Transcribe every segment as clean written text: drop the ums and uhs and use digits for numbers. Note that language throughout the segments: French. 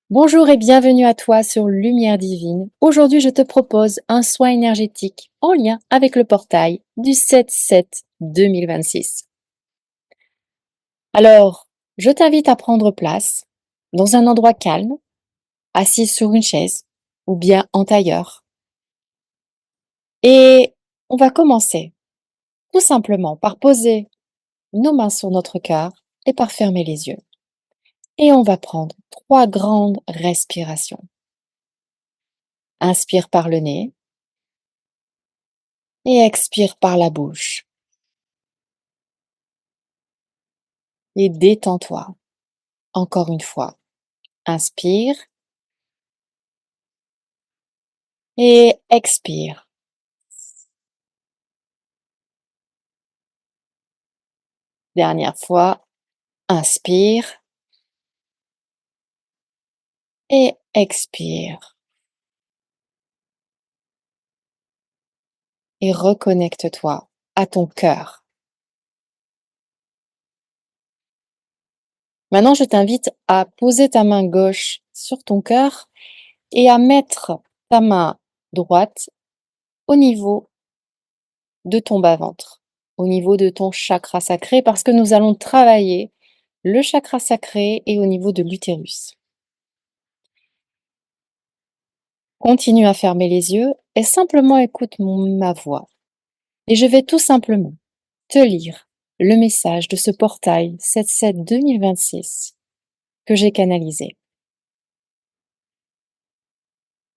Bonjour et bienvenue à toi sur Lumière Divine. Aujourd'hui, je te propose un soin énergétique en lien avec le portail du 7-7-2026. Alors, je t'invite à prendre place dans un endroit calme, assis sur une chaise ou bien en tailleur. Et on va commencer tout simplement par poser nos mains sur notre cœur et par fermer les yeux. Et on va prendre 3 grandes respirations. Inspire par le nez et expire par la bouche. Et détends-toi. Encore une fois. Inspire et expire. Dernière fois. Inspire et expire. Et reconnecte-toi à ton cœur. Maintenant, je t'invite à poser ta main gauche sur ton cœur et à mettre ta main droite au niveau de ton bas-ventre, au niveau de ton chakra sacré, parce que nous allons travailler le chakra sacré et au niveau de l'utérus. Continue à fermer les yeux et simplement écoute ma voix. Et je vais tout simplement te lire le message de ce portail 7-7-2026 que j'ai canalisé.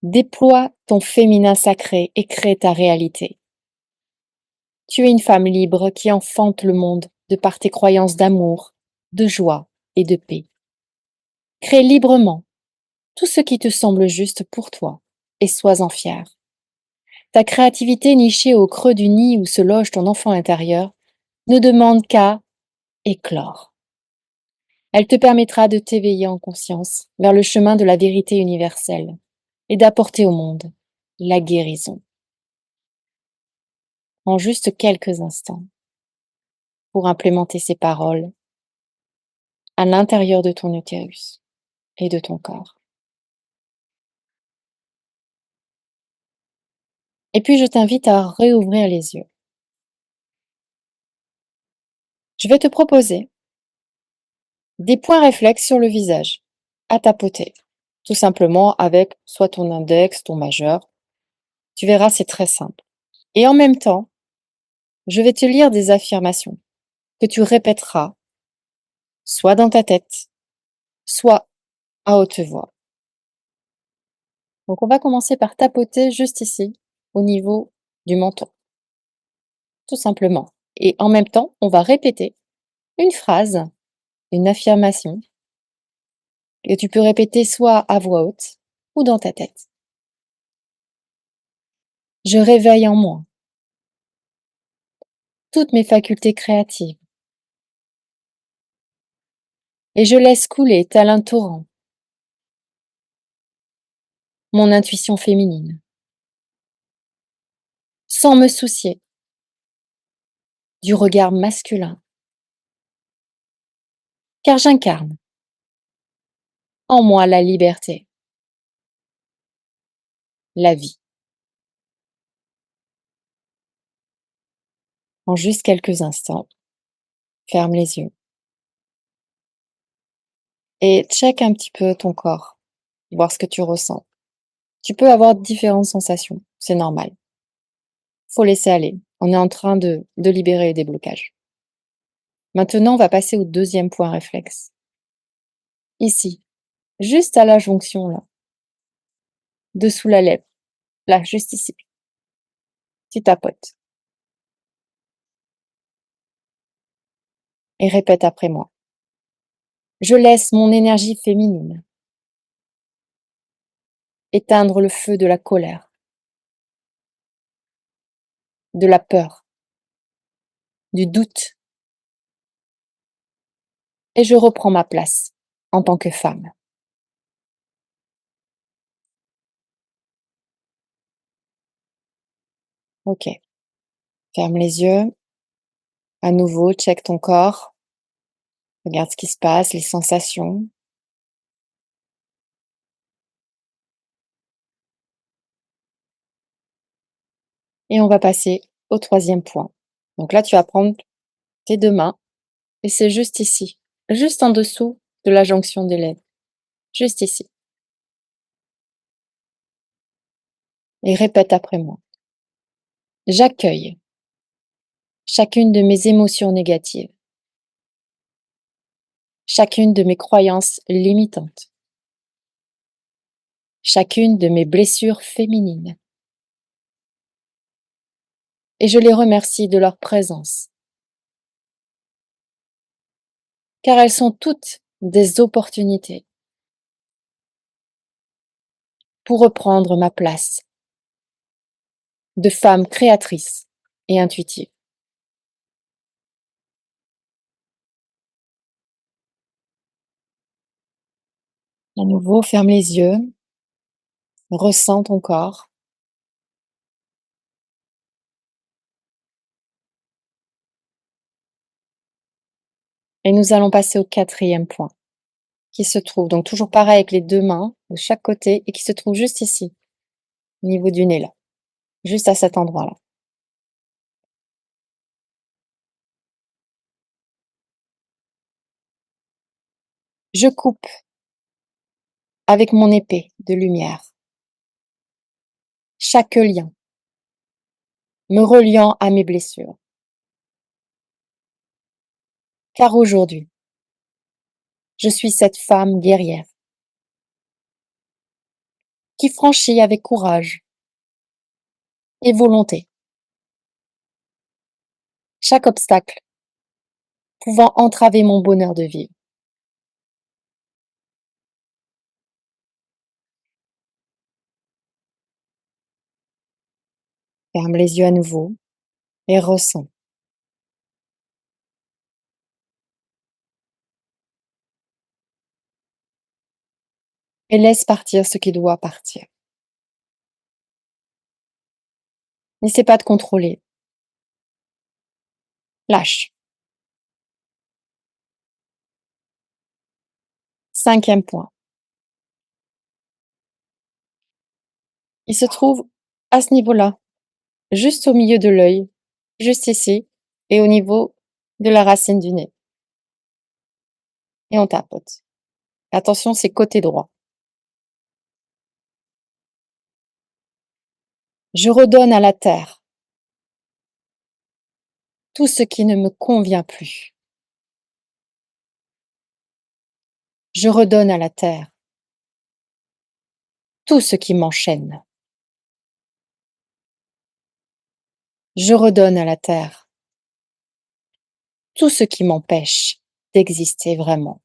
Déploie ton féminin sacré et crée ta réalité. Tu es une femme libre qui enfante le monde de par tes croyances d'amour, de joie et de paix. Crée librement tout ce qui te semble juste pour toi et sois-en fier. Ta créativité nichée au creux du nid où se loge ton enfant intérieur ne demande qu'à éclore. Elle te permettra de t'éveiller en conscience vers le chemin de la vérité universelle et d'apporter au monde la guérison. En juste quelques instants, pour implémenter ces paroles à l'intérieur de ton utérus et de ton corps. Et puis je t'invite à réouvrir les yeux. Je vais te proposer des points réflexes sur le visage, à tapoter, tout simplement avec soit ton index, ton majeur. Tu verras, c'est très simple. Et en même temps, je vais te lire des affirmations que tu répéteras soit dans ta tête, soit à haute voix. Donc on va commencer par tapoter juste ici, au niveau du menton, tout simplement. Et en même temps, on va répéter une phrase, une affirmation, que tu peux répéter soit à voix haute ou dans ta tête. Je réveille en moi toutes mes facultés créatives et je laisse couler tel un torrent mon intuition féminine, sans me soucier du regard masculin, car j'incarne en moi la liberté, la vie. En juste quelques instants, ferme les yeux et check un petit peu ton corps, voir ce que tu ressens. Tu peux avoir différentes sensations, c'est normal. Faut laisser aller. On est en train de libérer les déblocages. Maintenant, on va passer au deuxième point réflexe. Ici, juste à la jonction, là, dessous la lèvre, là, juste ici. Tu tapotes et répète après moi. Je laisse mon énergie féminine éteindre le feu de la colère, de la peur, du doute, et je reprends ma place en tant que femme. Ok, ferme les yeux. À nouveau, check ton corps. Regarde ce qui se passe, les sensations. Et on va passer au troisième point. Donc là, tu vas prendre tes deux mains et c'est juste ici, juste en dessous de la jonction des lèvres, juste ici. Et répète après moi. J'accueille chacune de mes émotions négatives, chacune de mes croyances limitantes, chacune de mes blessures féminines. Et je les remercie de leur présence, car elles sont toutes des opportunités pour reprendre ma place de femme créatrice et intuitive. À nouveau, ferme les yeux, ressens ton corps et nous allons passer au quatrième point qui se trouve donc toujours pareil avec les deux mains de chaque côté et qui se trouve juste ici, au niveau du nez là, juste à cet endroit-là. Je coupe avec mon épée de lumière chaque lien me reliant à mes blessures. Car aujourd'hui, je suis cette femme guerrière qui franchit avec courage et volonté chaque obstacle pouvant entraver mon bonheur de vivre. Ferme les yeux à nouveau et ressens. Et laisse partir ce qui doit partir. N'essaie pas de contrôler. Lâche. Cinquième point. Il se trouve à ce niveau-là, juste au milieu de l'œil, juste ici, et au niveau de la racine du nez. Et on tapote. Attention, c'est côté droit. Je redonne à la terre tout ce qui ne me convient plus. Je redonne à la terre tout ce qui m'enchaîne. Je redonne à la terre tout ce qui m'empêche d'exister vraiment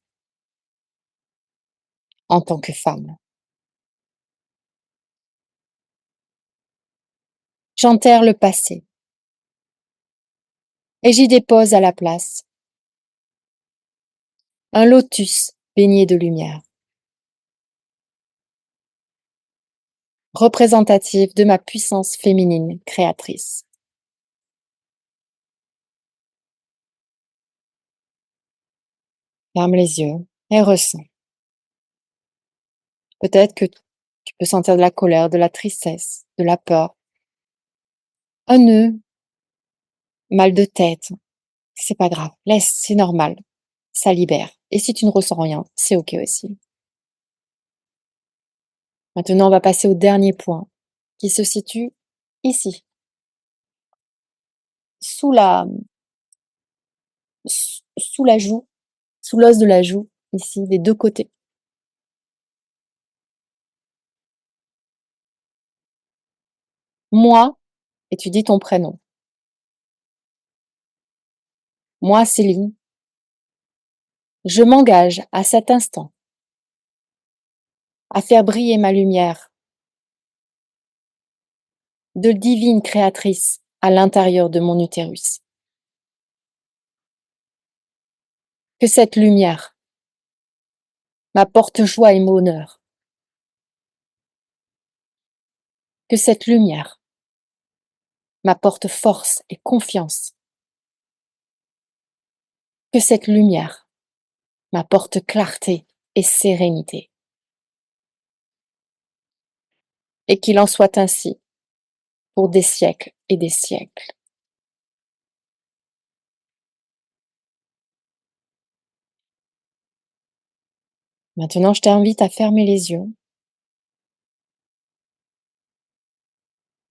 en tant que femme. J'enterre le passé et j'y dépose à la place un lotus baigné de lumière, représentatif de ma puissance féminine créatrice. Ferme les yeux et ressens. Peut-être que tu peux sentir de la colère, de la tristesse, de la peur, un nœud, mal de tête. C'est pas grave, laisse, c'est normal, ça libère. Et si tu ne ressens rien, c'est ok aussi. Maintenant, on va passer au dernier point qui se situe ici, sous la, sous la joue, sous l'os de la joue, ici, des deux côtés. Moi, et tu dis ton prénom. Moi, Céline, je m'engage à cet instant à faire briller ma lumière de divine créatrice à l'intérieur de mon utérus. Que cette lumière m'apporte joie et bonheur. Que cette lumière m'apporte force et confiance. Que cette lumière m'apporte clarté et sérénité. Et qu'il en soit ainsi pour des siècles et des siècles. Maintenant, je t'invite à fermer les yeux,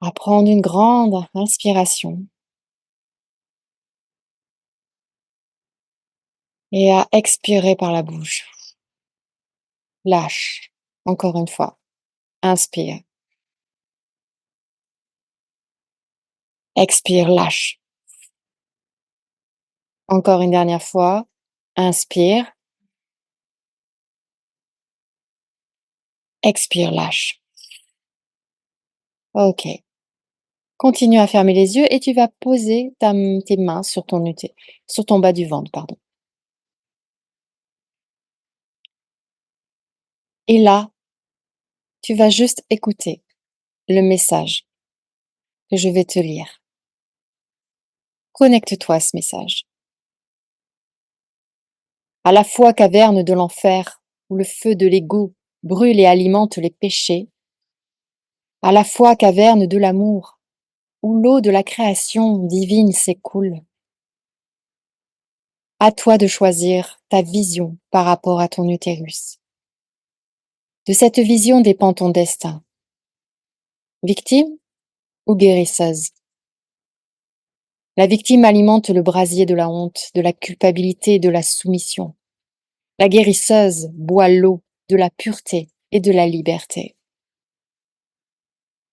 à prendre une grande inspiration et à expirer par la bouche. Lâche. Encore une fois. Inspire. Expire, lâche. Encore une dernière fois. Inspire. Expire, lâche. Ok. Continue à fermer les yeux et tu vas poser tes mains sur sur ton bas du ventre, pardon. Et là, tu vas juste écouter le message que je vais te lire. Connecte-toi à ce message. À la fois caverne de l'enfer, où le feu de l'ego brûle et alimente les péchés, à la fois caverne de l'amour, où l'eau de la création divine s'écoule. À toi de choisir ta vision par rapport à ton utérus. De cette vision dépend ton destin. Victime ou guérisseuse? La victime alimente le brasier de la honte, de la culpabilité et de la soumission. La guérisseuse boit l'eau de la pureté et de la liberté.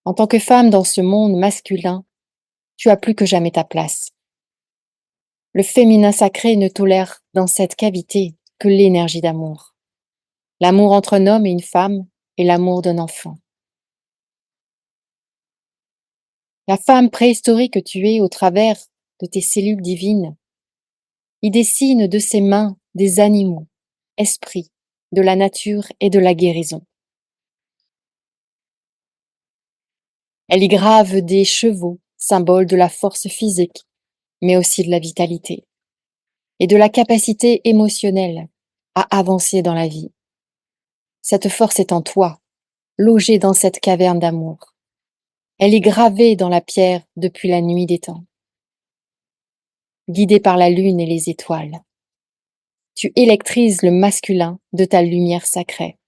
En tant que femme dans ce monde masculin, tu as plus que jamais ta place. Le féminin sacré ne tolère dans cette cavité que l'énergie d'amour. L'amour entre un homme et une femme et l'amour d'un enfant. La femme préhistorique que tu es au travers de tes cellules divines y dessine de ses mains des animaux, esprits, de la nature et de la guérison. Elle y grave des chevaux, symboles de la force physique, mais aussi de la vitalité et de la capacité émotionnelle à avancer dans la vie. Cette force est en toi, logée dans cette caverne d'amour. Elle est gravée dans la pierre depuis la nuit des temps. Guidée par la lune et les étoiles, tu électrises le masculin de ta lumière sacrée.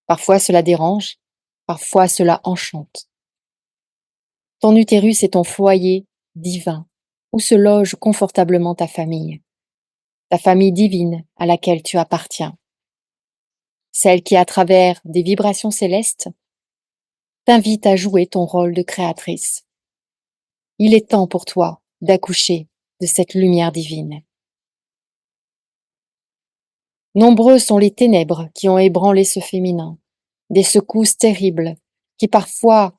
Parfois cela dérange, parfois cela enchante. Ton utérus est ton foyer divin, où se loge confortablement ta famille divine à laquelle tu appartiens, celle qui, à travers des vibrations célestes, t'invite à jouer ton rôle de créatrice. Il est temps pour toi d'accoucher de cette lumière divine. Nombreux sont les ténèbres qui ont ébranlé ce féminin, des secousses terribles qui parfois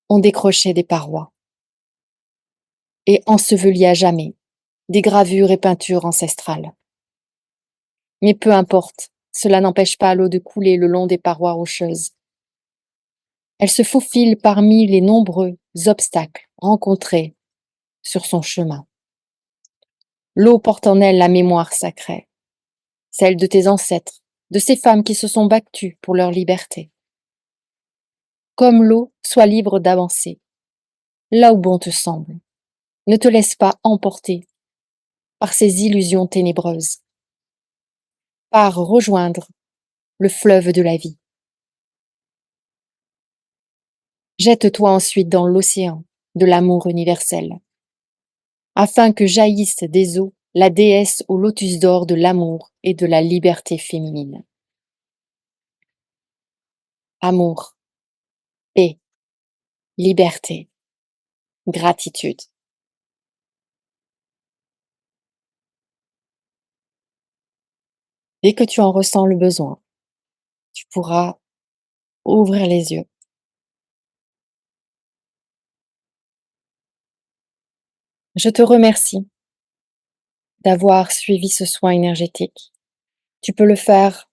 ont décroché des parois et enseveli à jamais des gravures et peintures ancestrales. Mais peu importe, cela n'empêche pas l'eau de couler le long des parois rocheuses. Elle se faufile parmi les nombreux obstacles rencontrés sur son chemin. L'eau porte en elle la mémoire sacrée, celle de tes ancêtres, de ces femmes qui se sont battues pour leur liberté. Comme l'eau, sois libre d'avancer, là où bon te semble. Ne te laisse pas emporter par ces illusions ténébreuses. Pars rejoindre le fleuve de la vie. Jette-toi ensuite dans l'océan de l'amour universel, afin que jaillisse des eaux la déesse au lotus d'or de l'amour et de la liberté féminine. Amour, paix, liberté, gratitude. Dès que tu en ressens le besoin, tu pourras ouvrir les yeux. Je te remercie d'avoir suivi ce soin énergétique. Tu peux le faire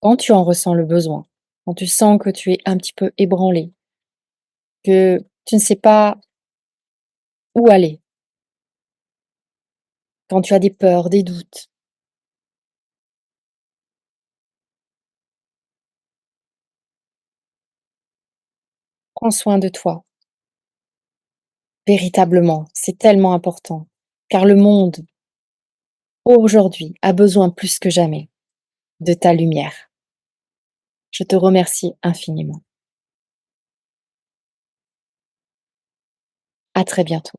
quand tu en ressens le besoin, quand tu sens que tu es un petit peu ébranlé, que tu ne sais pas où aller, quand tu as des peurs, des doutes. Prends soin de toi, véritablement, c'est tellement important, car le monde, aujourd'hui, a besoin plus que jamais de ta lumière. Je te remercie infiniment. À très bientôt.